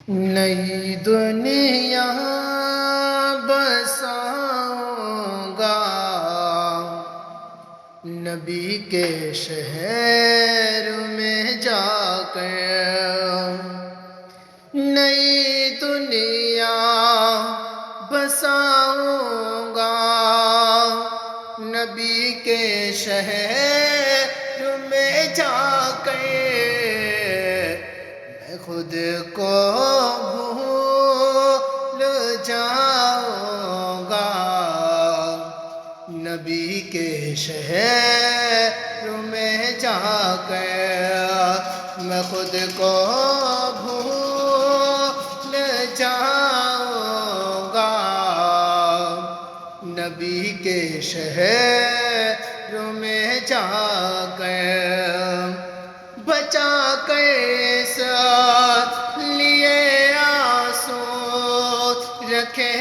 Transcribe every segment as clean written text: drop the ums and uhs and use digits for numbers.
نئی دنیا بساؤں گا نبی کے شہر میں جا کر، نئی دنیا بساؤں گا نبی کے شہر میں جا کر، میں خود کو بھول جاؤں گا نبی کے شہر میں جا کر، میں خود کو بھول جاؤں گا نبی کے شہر میں جا کر، بچا کر ساتھ لیے آنسو رکھے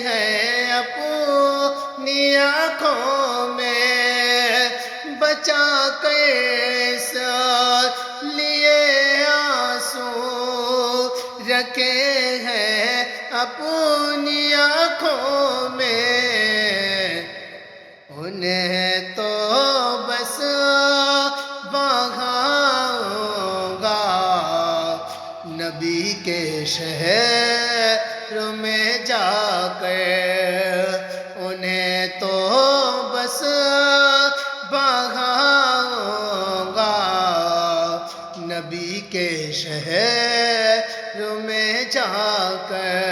ہیں اپنی آنکھوں میں، بچا کر ساتھ لیے آنسو رکھے ہیں اپنی آنکھوں میں، انہیں تو بس بہاؤں گا نبی کے شہر میں جا کر، انہیں تو بس بہاؤں گا نبی کے شہر میں جا کر۔